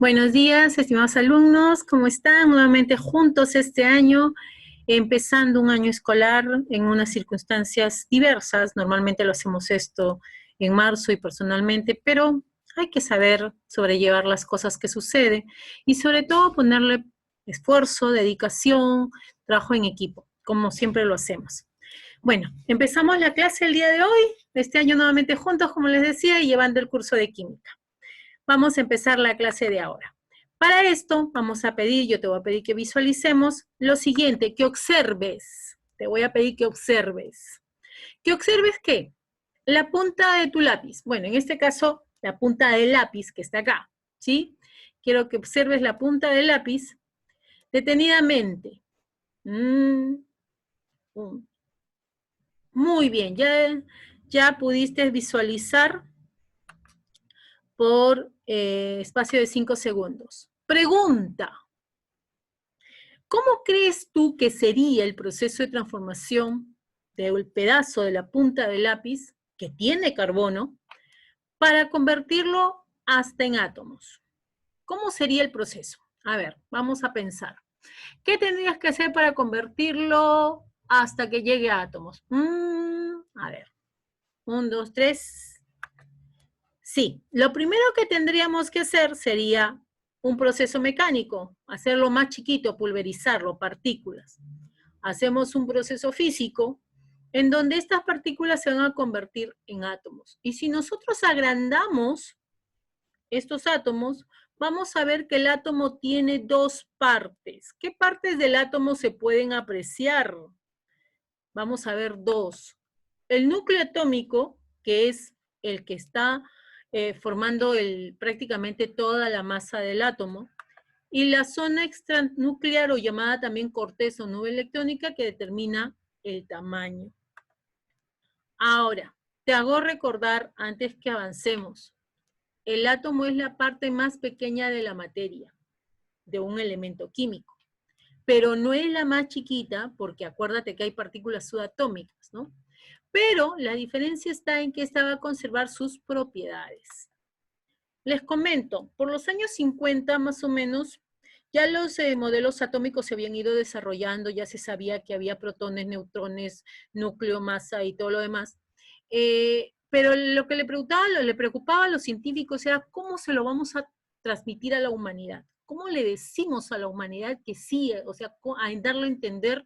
Buenos días, estimados alumnos, ¿cómo están? Nuevamente juntos este año, empezando un año escolar en unas circunstancias diversas. Normalmente lo hacemos esto en marzo y personalmente, pero hay que saber sobrellevar las cosas que suceden y sobre todo ponerle esfuerzo, dedicación, trabajo en equipo, como siempre lo hacemos. Bueno, empezamos la clase el día de hoy, este año nuevamente juntos, como les decía, y llevando el curso de química. Vamos a empezar la clase de ahora. Para esto vamos a pedir, yo te voy a pedir que visualicemos lo siguiente, que observes. Te voy a pedir que observes. ¿Que observes qué? La punta de tu lápiz. Bueno, en este caso, la punta del lápiz que está acá, ¿sí? Quiero que observes la punta del lápiz detenidamente. Muy bien, ya pudiste visualizar por espacio de 5 segundos. Pregunta. ¿Cómo crees tú que sería el proceso de transformación del pedazo de la punta del lápiz que tiene carbono para convertirlo hasta en átomos? ¿Cómo sería el proceso? A ver, vamos a pensar. ¿Qué tendrías que hacer para convertirlo hasta que llegue a átomos? A ver, 1, 2, 3. Sí, lo primero que tendríamos que hacer sería un proceso mecánico, hacerlo más chiquito, pulverizarlo, partículas. Hacemos un proceso físico en donde estas partículas se van a convertir en átomos. Y si nosotros agrandamos estos átomos, vamos a ver que el átomo tiene dos partes. ¿Qué partes del átomo se pueden apreciar? Vamos a ver dos. El núcleo atómico, que es el que está formando prácticamente toda la masa del átomo, y la zona extranuclear o llamada también corteza o nube electrónica que determina el tamaño. Ahora, te hago recordar antes que avancemos, el átomo es la parte más pequeña de la materia, de un elemento químico, pero no es la más chiquita porque acuérdate que hay partículas subatómicas, ¿no? Pero la diferencia está en que esta va a conservar sus propiedades. Les comento, por los años 50 más o menos, ya los modelos atómicos se habían ido desarrollando, ya se sabía que había protones, neutrones, núcleo, masa y todo lo demás. Pero lo que le preocupaba a los científicos era cómo se lo vamos a transmitir a la humanidad. ¿Cómo le decimos a la humanidad que sí, o sea, a darle a entender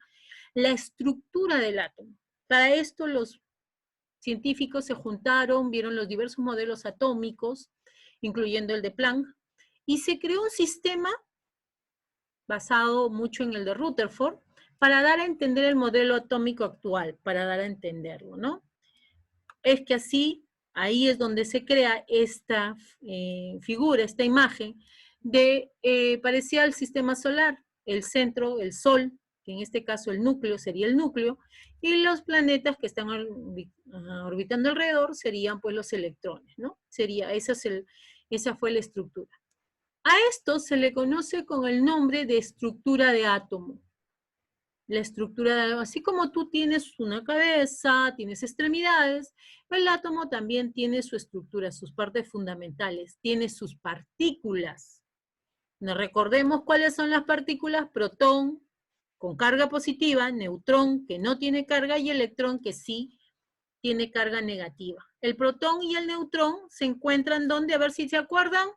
la estructura del átomo? Para esto los científicos se juntaron, vieron los diversos modelos atómicos, incluyendo el de Planck, y se creó un sistema basado mucho en el de Rutherford, para dar a entender el modelo atómico actual, para dar a entenderlo, ¿no? Es que así, ahí es donde se crea esta figura, esta imagen, parecía el sistema solar, el centro, el Sol, que en este caso el núcleo sería el núcleo, y los planetas que están orbitando alrededor serían pues los electrones, ¿no? Esa fue la estructura. A esto se le conoce con el nombre de estructura de átomo. La estructura de átomo, así como tú tienes una cabeza, tienes extremidades, el átomo también tiene su estructura, sus partes fundamentales, tiene sus partículas. Nos recordemos cuáles son las partículas: protón con carga positiva, neutrón que no tiene carga y electrón que sí tiene carga negativa. El protón y el neutrón se encuentran ¿dónde? A ver si se acuerdan.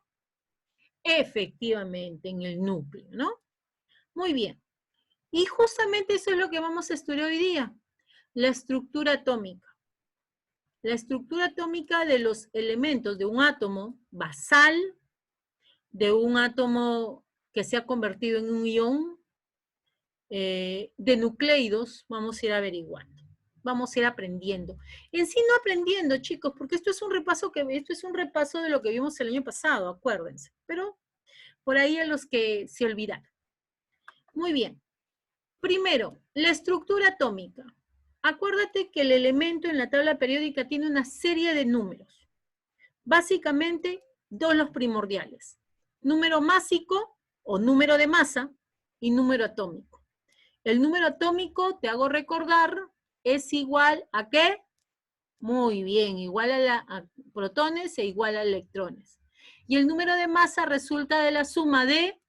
Efectivamente, en el núcleo, ¿no? Muy bien. Y justamente eso es lo que vamos a estudiar hoy día, la estructura atómica. La estructura atómica de los elementos de un átomo basal, de un átomo que se ha convertido en un ión, de nucleidos, vamos a ir averiguando. Vamos a ir aprendiendo. En sí no aprendiendo, chicos, porque esto es un repaso de lo que vimos el año pasado, acuérdense. Pero por ahí a los que se olvidaron. Muy bien. Primero, la estructura atómica. Acuérdate que el elemento en la tabla periódica tiene una serie de números. Básicamente, dos los primordiales. Número másico o número de masa y número atómico. El número atómico, te hago recordar, es igual a ¿qué? Muy bien, igual a protones e igual a electrones. Y el número de masa resulta de la suma de,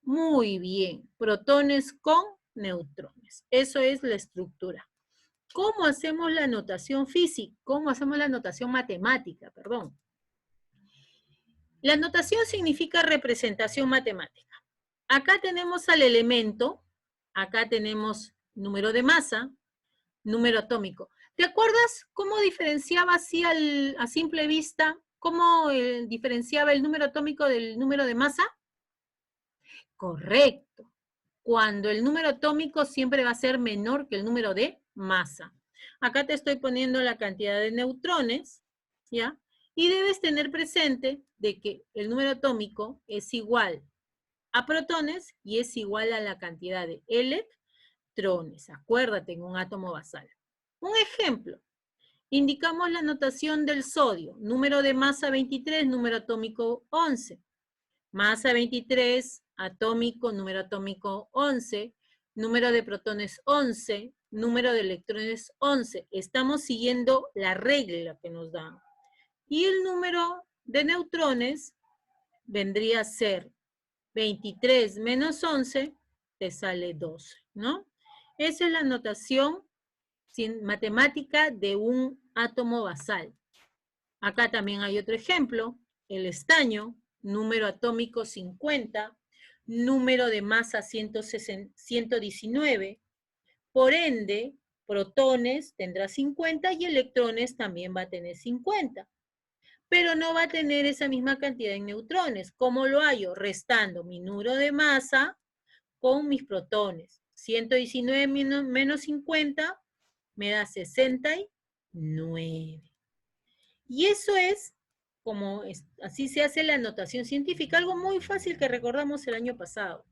muy bien, protones con neutrones. Eso es la estructura. ¿Cómo hacemos la notación física? ¿Cómo hacemos la notación matemática? Perdón. La notación significa representación matemática. Acá tenemos al elemento, acá tenemos número de masa, número atómico. ¿Te acuerdas cómo diferenciaba así a simple vista, cómo diferenciaba el número atómico del número de masa? Correcto. Cuando el número atómico siempre va a ser menor que el número de masa. Acá te estoy poniendo la cantidad de neutrones, ¿ya? Y debes tener presente de que el número atómico es igual a protones y es igual a la cantidad de electrones. Acuérdate, en un átomo basal. Un ejemplo. Indicamos la notación del sodio. Número de masa 23, número atómico 11. Masa 23, atómico, número atómico 11, número de protones 11, número de electrones 11. Estamos siguiendo la regla que nos dan. Y el número de neutrones vendría a ser 23 menos 11, te sale 12, ¿no? Esa es la notación matemática de un átomo basal. Acá también hay otro ejemplo, el estaño, número atómico 50, número de masa 119, por ende, protones tendrá 50 y electrones también va a tener 50. Pero no va a tener esa misma cantidad de neutrones. ¿Cómo lo hallo? Restando mi número de masa con mis protones. 119 menos 50 me da 69. Y eso es como así se hace la notación científica, algo muy fácil que recordamos el año pasado.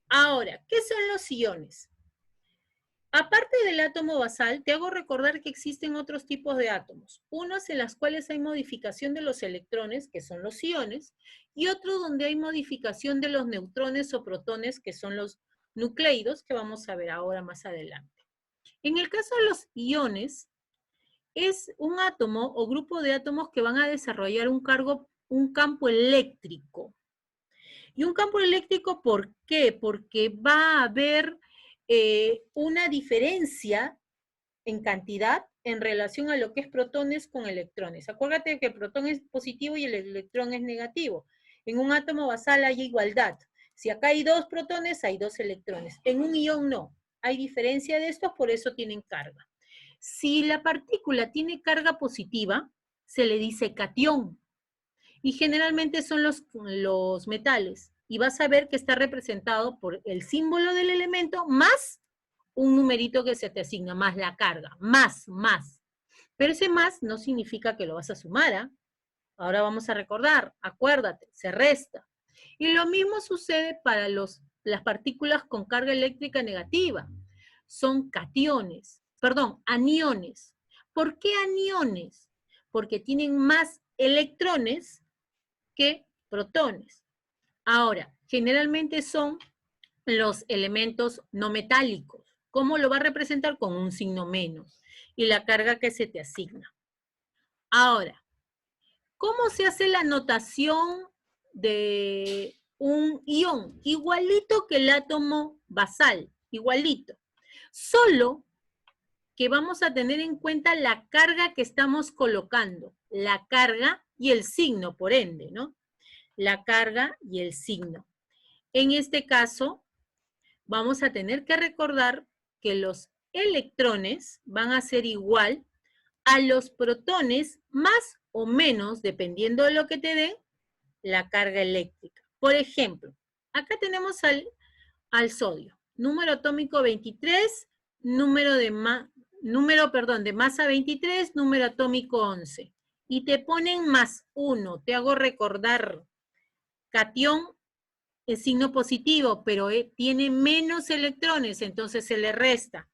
Ahora, ¿qué son los iones? Aparte del átomo basal, te hago recordar que existen otros tipos de átomos, unos en los cuales hay modificación de los electrones, que son los iones, y otros donde hay modificación de los neutrones o protones, que son los nucleidos, que vamos a ver ahora más adelante. En el caso de los iones, es un átomo o grupo de átomos que van a desarrollar un campo eléctrico. ¿Y un campo eléctrico por qué? Porque va a haber una diferencia en cantidad en relación a lo que es protones con electrones. Acuérdate que el protón es positivo y el electrón es negativo. En un átomo basal hay igualdad. Si acá hay 2 protones, hay 2 electrones. En un ion no. Hay diferencia de estos, por eso tienen carga. Si la partícula tiene carga positiva, se le dice catión. Y generalmente son los metales. Y vas a ver que está representado por el símbolo del elemento más un numerito que se te asigna, más la carga, más. Pero ese más no significa que lo vas a sumar, ¿eh? Ahora vamos a recordar, acuérdate, se resta. Y lo mismo sucede para las partículas con carga eléctrica negativa. Son aniones. ¿Por qué aniones? Porque tienen más electrones que protones. Ahora, generalmente son los elementos no metálicos. ¿Cómo lo va a representar? Con un signo menos y la carga que se te asigna. Ahora, ¿cómo se hace la notación de un ion? Igualito que el átomo basal, igualito. Solo que vamos a tener en cuenta la carga que estamos colocando, la carga y el signo, por ende, ¿no? La carga y el signo. En este caso, vamos a tener que recordar que los electrones van a ser igual a los protones más o menos, dependiendo de lo que te den, la carga eléctrica. Por ejemplo, acá tenemos al sodio, número atómico 23, de masa 23, número atómico 11. Y te ponen más 1, te hago recordar, catión es signo positivo, pero tiene menos electrones, entonces se le resta.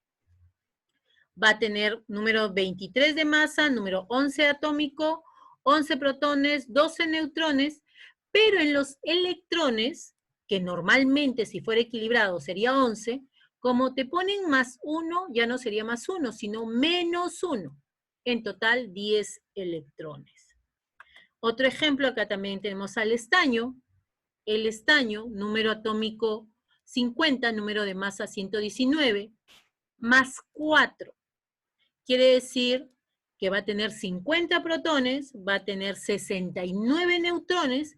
Va a tener número 23 de masa, número 11 atómico, 11 protones, 12 neutrones, pero en los electrones, que normalmente si fuera equilibrado sería 11, como te ponen más 1, ya no sería más 1, sino menos 1. En total, 10 electrones. Otro ejemplo, acá también tenemos al estaño. El estaño, número atómico 50, número de masa 119, más 4. Quiere decir que va a tener 50 protones, va a tener 69 neutrones,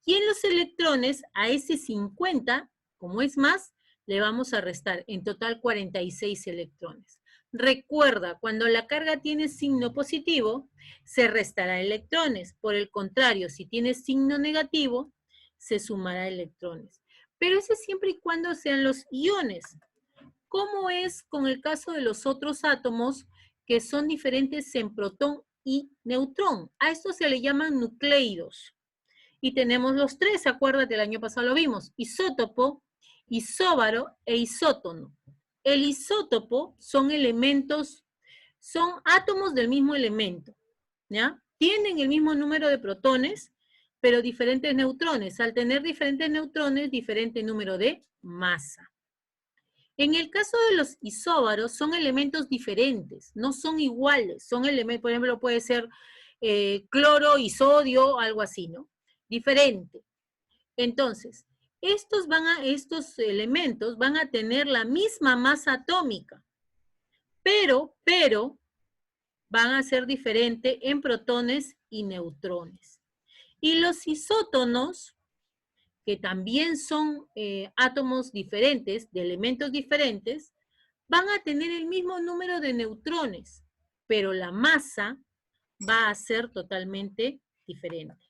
y en los electrones, a ese 50, como es más, le vamos a restar en total 46 electrones. Recuerda, cuando la carga tiene signo positivo, se restará electrones. Por el contrario, si tiene signo negativo, se sumará electrones. Pero eso siempre y cuando sean los iones. ¿Cómo es con el caso de los otros átomos que son diferentes en protón y neutrón? A esto se le llaman nucleidos. Y tenemos los tres, acuérdate, el año pasado lo vimos: isótopo, isóbaro e isótono. El isótopo son elementos, son átomos del mismo elemento, ¿ya? Tienen el mismo número de protones, pero diferentes neutrones. Al tener diferentes neutrones, diferente número de masa. En el caso de los isóbaros, son elementos diferentes, no son iguales. Son elementos, por ejemplo, puede ser cloro y sodio, algo así, ¿no? Diferente. Entonces, estos elementos van a tener la misma masa atómica, pero van a ser diferentes en protones y neutrones. Y los isótonos, que también son átomos diferentes, de elementos diferentes, van a tener el mismo número de neutrones, pero la masa va a ser totalmente diferente.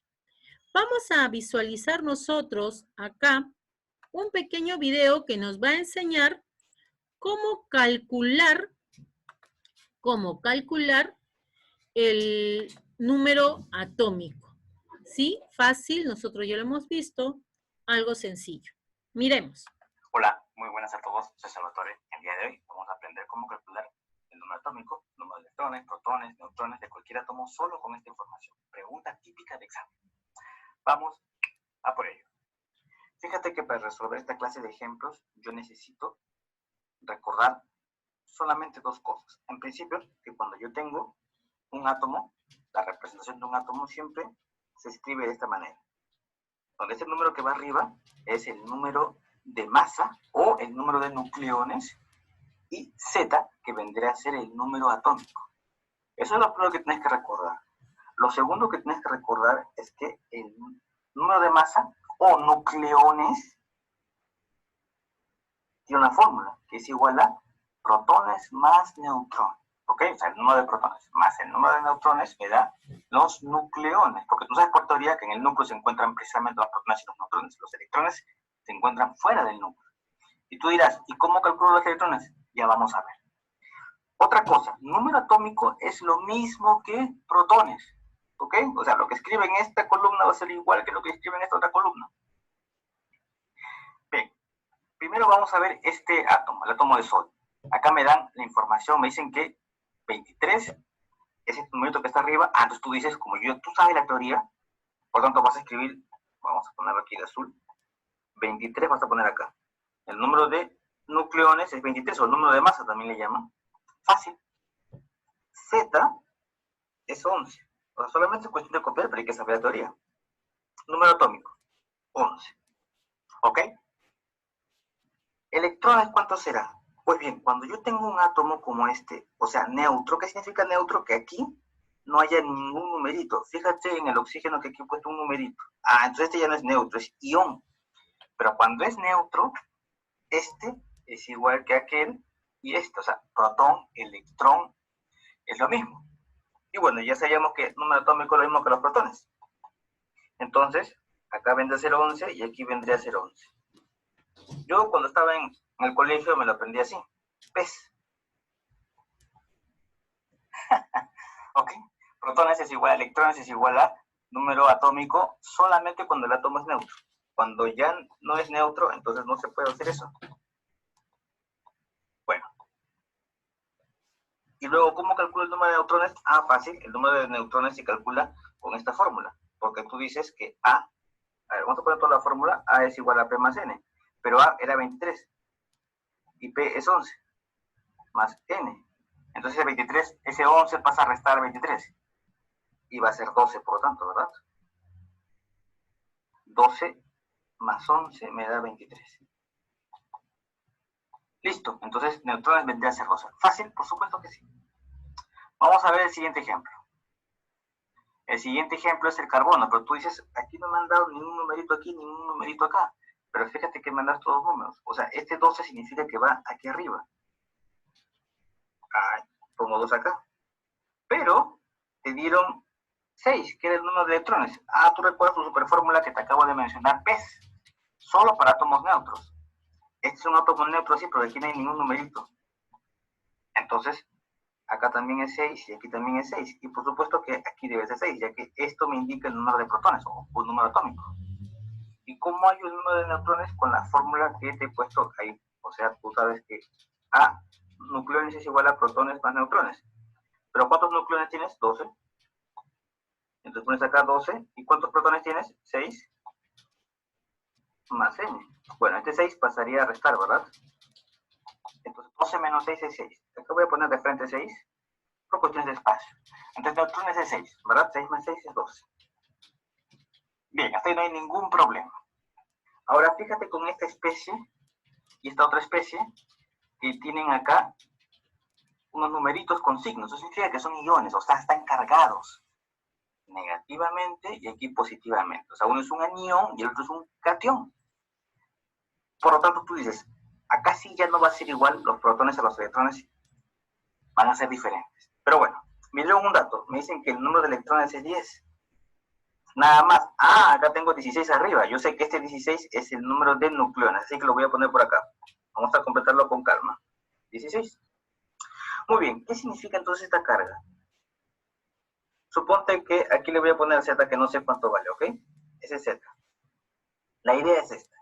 Vamos a visualizar nosotros acá un pequeño video que nos va a enseñar cómo calcular el número atómico. ¿Sí? Fácil, nosotros ya lo hemos visto, algo sencillo. Miremos. Hola, muy buenas a todos, soy Salvatore. El día de hoy vamos a aprender cómo calcular el número atómico, número de electrones, protones, neutrones de cualquier átomo solo con esta información. Pregunta típica de examen. Vamos a por ello. Fíjate que para resolver esta clase de ejemplos yo necesito recordar solamente dos cosas. En principio, que cuando yo tengo un átomo, la representación de un átomo siempre se escribe de esta manera. Donde ese número que va arriba es el número de masa o el número de nucleones, y Z, que vendría a ser el número atómico. Eso es lo primero que tienes que recordar. Lo segundo que tienes que recordar es que el número de masa o nucleones tiene una fórmula que es igual a protones más neutrones. ¿Ok? O sea, el número de protones más el número de neutrones me da los nucleones. Porque tú sabes por teoría que en el núcleo se encuentran precisamente los protones y los neutrones. Los electrones se encuentran fuera del núcleo. Y tú dirás, ¿y cómo calculo los electrones? Ya vamos a ver. Otra cosa, número atómico es lo mismo que protones. ¿Ok? O sea, lo que escribe en esta columna va a ser igual que lo que escribe en esta otra columna. Bien, primero vamos a ver este átomo, el átomo de sodio. Acá me dan la información, me dicen que 23 es el numerito que está arriba. Entonces tú dices, como tú sabes la teoría, por tanto vas a escribir, vamos a ponerlo aquí de azul, 23 vas a poner acá. El número de nucleones es 23, o el número de masa también le llaman. Fácil. Z es 11. O sea, solamente es cuestión de copiar, pero hay que saber la teoría. Número atómico, 11. ¿Ok? Electrones, ¿cuánto será? Pues bien, cuando yo tengo un átomo como este, o sea, neutro, ¿qué significa neutro? Que aquí no haya ningún numerito. Fíjate en el oxígeno que aquí he puesto un numerito. Entonces este ya no es neutro, es ion. Pero cuando es neutro, este es igual que aquel y este, o sea, protón, electrón, es lo mismo. Y bueno, ya sabíamos que el número atómico es lo mismo que los protones. Entonces, acá vendría a ser 11 y aquí vendría a ser 11. Yo cuando estaba en el colegio me lo aprendí así. ¿Ves? ¿Ok? Protones es igual a electrones es igual a número atómico solamente cuando el átomo es neutro. Cuando ya no es neutro, entonces no se puede hacer eso. Bueno. Y luego, ¿cómo calculo el número de neutrones? Fácil. El número de neutrones se calcula con esta fórmula. Porque tú dices que a ver, vamos a poner toda la fórmula. A es igual a P más N. Pero A era 23. Y P es 11. Más N. Entonces ese 23, ese 11 pasa a restar 23. Y va a ser 12, por lo tanto, ¿verdad? 12 más 11 me da 23. Listo, entonces neutrones vendría a ser 12. ¿Fácil? Por supuesto que sí. Vamos a ver el siguiente ejemplo. El siguiente ejemplo es el carbono, pero tú dices, aquí no me han dado ningún numerito aquí, ningún numerito acá. Pero fíjate que me han dado todos números. O sea, este 12 significa que va aquí arriba. Ah, pongo 2 acá. Pero te dieron 6, que era el número de electrones. Ah, tú recuerdas tu superfórmula que te acabo de mencionar, PES. Solo para átomos neutros. Este es un átomo neutro, sí, pero aquí no hay ningún numerito. Entonces, acá también es 6 y aquí también es 6. Y por supuesto que aquí debe ser 6, ya que esto me indica el número de protones o un número atómico. ¿Y cómo hay un número de neutrones? Con la fórmula que te he puesto ahí. O sea, tú sabes que A nucleones es igual a protones más neutrones. ¿Pero cuántos nucleones tienes? 12. Entonces pones acá 12. ¿Y cuántos protones tienes? 6 más n. Bueno, este 6 pasaría a restar, ¿verdad? Entonces 12 menos 6 es 6. Acá voy a poner de frente 6 por cuestiones de espacio. Entonces neutrones es 6, ¿verdad? 6 más 6 es 12. Bien, hasta ahí no hay ningún problema. Ahora fíjate con esta especie y esta otra especie que tienen acá unos numeritos con signos. Eso significa que son iones, o sea, están cargados negativamente y aquí positivamente. O sea, uno es un anión y el otro es un catión. Por lo tanto, tú dices, acá sí ya no va a ser igual los protones a los electrones, van a ser diferentes. Pero bueno, me dieron un dato, me dicen que el número de electrones es 10. Nada más. Ah, acá tengo 16 arriba. Yo sé que este 16 es el número de nucleones, así que lo voy a poner por acá. Vamos a completarlo con calma. 16. Muy bien, ¿qué significa entonces esta carga? Suponte que aquí le voy a poner Z que no sé cuánto vale, ¿ok? Ese es Z. La idea es esta,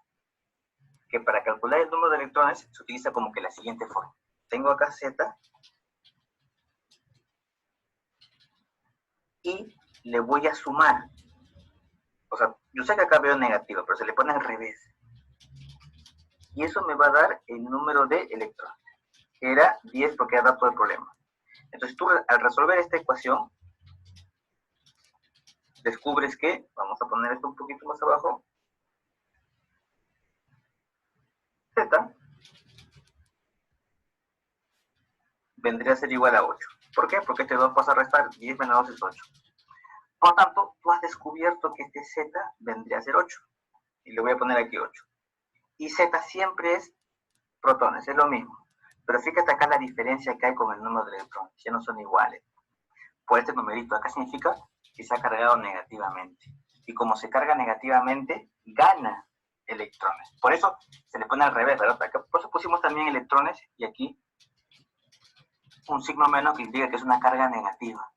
que para calcular el número de electrones se utiliza como que la siguiente forma. Tengo acá Z y le voy a sumar. O sea, yo sé que acá veo negativo, pero se le pone al revés. Y eso me va a dar el número de electrones, que era 10 porque era dato del problema. Entonces tú al resolver esta ecuación, descubres que, vamos a poner esto un poquito más abajo, Z vendría a ser igual a 8. ¿Por qué? Porque este 2 pasa a restar, 10 menos 2 es 8. Por lo tanto, tú has descubierto que este Z vendría a ser 8. Y le voy a poner aquí 8. Y Z siempre es protones, es lo mismo. Pero fíjate acá la diferencia que hay con el número de electrones, ya no son iguales. Por este numerito, acá significa que se ha cargado negativamente. Y como se carga negativamente, gana electrones. Por eso se le pone al revés, ¿verdad? Acá, por eso pusimos también electrones y aquí un signo menos que indica que es una carga negativa.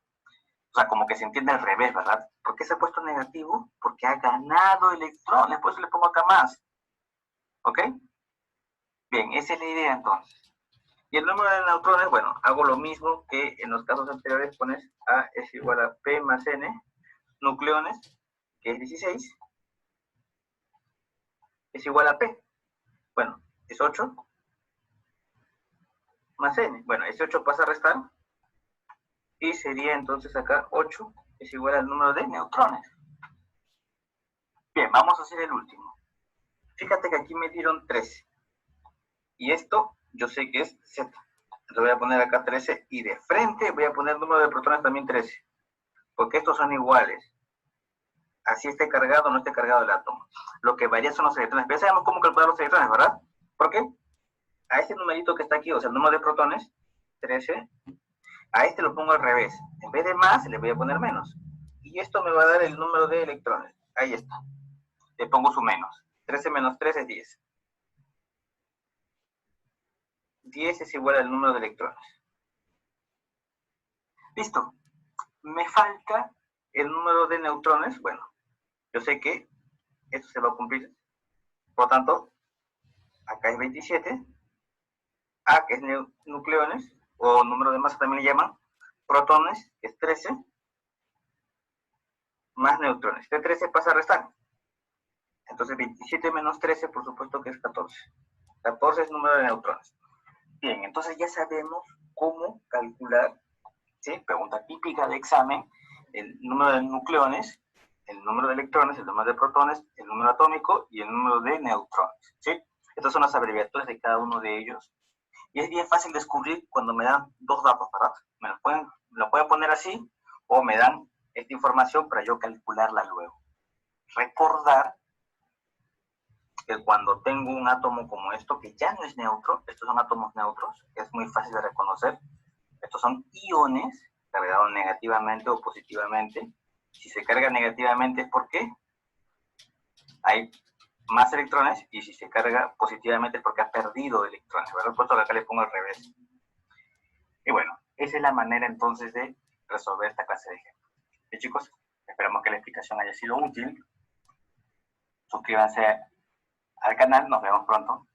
O sea, como que se entiende al revés, ¿verdad? ¿Por qué se ha puesto negativo? Porque ha ganado electrones, por eso le pongo acá más. ¿Ok? Bien, esa es la idea entonces. Y el número de neutrones, bueno, hago lo mismo que en los casos anteriores, pones A es igual a P más N, nucleones, que es 16, es igual a P. Bueno, es 8 más N. Bueno, ese 8 pasa a restar y sería entonces acá 8 es igual al número de neutrones. Bien, vamos a hacer el último. Fíjate que aquí me dieron 13. Y esto yo sé que es Z. Entonces voy a poner acá 13 y de frente voy a poner el número de protones también 13. Porque estos son iguales. Así esté cargado o no esté cargado el átomo. Lo que varía son los electrones. Ya sabemos cómo calcular los electrones, ¿verdad? ¿Por qué? A este numerito que está aquí, o sea, el número de protones, 13, a este lo pongo al revés. En vez de más, le voy a poner menos. Y esto me va a dar el número de electrones. Ahí está. Le pongo su menos. 13 menos 3 es 10. 10 es igual al número de electrones. Listo. Me falta el número de neutrones. Bueno, yo sé que esto se va a cumplir. Por lo tanto, acá es 27. A, que es nucleones, o número de masa también le llaman, protones, que es 13, más neutrones. Este 13 pasa a restar. Entonces 27 menos 13, por supuesto que es 14. 14 es número de neutrones. Bien, entonces ya sabemos cómo calcular, ¿sí? Pregunta típica de examen, el número de nucleones, el número de electrones, el número de protones, el número atómico y el número de neutrones, ¿sí? Estas son las abreviaturas de cada uno de ellos. Y es bien fácil descubrir cuando me dan dos datos, ¿verdad? Lo pueden poner así, o me dan esta información para yo calcularla luego. Recordar que cuando tengo un átomo como esto, que ya no es neutro, estos son átomos neutros, que es muy fácil de reconocer, estos son iones, cargados negativamente o positivamente. Si se carga negativamente es porque hay más electrones, y si se carga positivamente es porque ha perdido electrones, ¿verdad? Por eso acá le pongo al revés. Y bueno, esa es la manera entonces de resolver esta clase de ejemplos. Bien, chicos, esperamos que la explicación haya sido útil. Suscríbanse al canal, nos vemos pronto.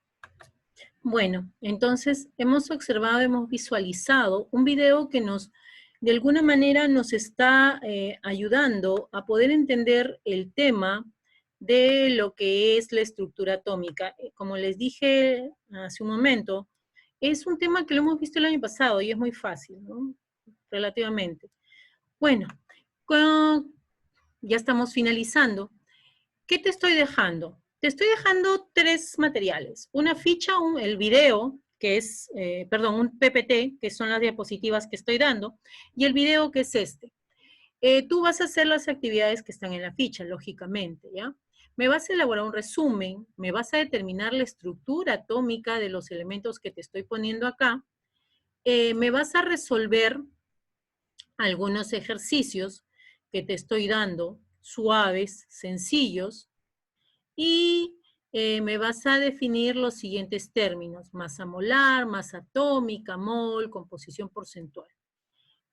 Bueno, entonces hemos observado, hemos visualizado un video que de alguna manera nos está ayudando a poder entender el tema de lo que es la estructura atómica. Como les dije hace un momento, es un tema que lo hemos visto el año pasado y es muy fácil, ¿no? Relativamente. Bueno, ya estamos finalizando. ¿Qué te estoy dejando? Te estoy dejando 3 materiales. Una ficha, el video, que es, un PPT, que son las diapositivas que estoy dando, y el video que es este. Tú vas a hacer las actividades que están en la ficha, lógicamente, ¿ya? Me vas a elaborar un resumen, me vas a determinar la estructura atómica de los elementos que te estoy poniendo acá, me vas a resolver algunos ejercicios que te estoy dando, suaves, sencillos, y me vas a definir los siguientes términos: masa molar, masa atómica, mol, composición porcentual.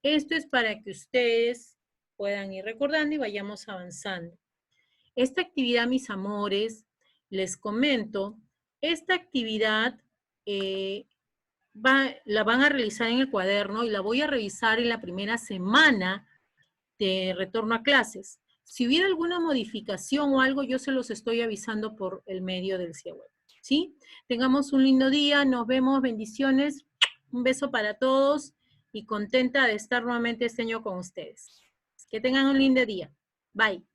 Esto es para que ustedes puedan ir recordando y vayamos avanzando. Esta actividad, mis amores, les comento, esta actividad la van a realizar en el cuaderno y la voy a revisar en la primera semana de retorno a clases. Si hubiera alguna modificación o algo, yo se los estoy avisando por el medio del CIA Web, ¿sí? Tengamos un lindo día, nos vemos, bendiciones, un beso para todos y contenta de estar nuevamente este año con ustedes. Que tengan un lindo día. Bye.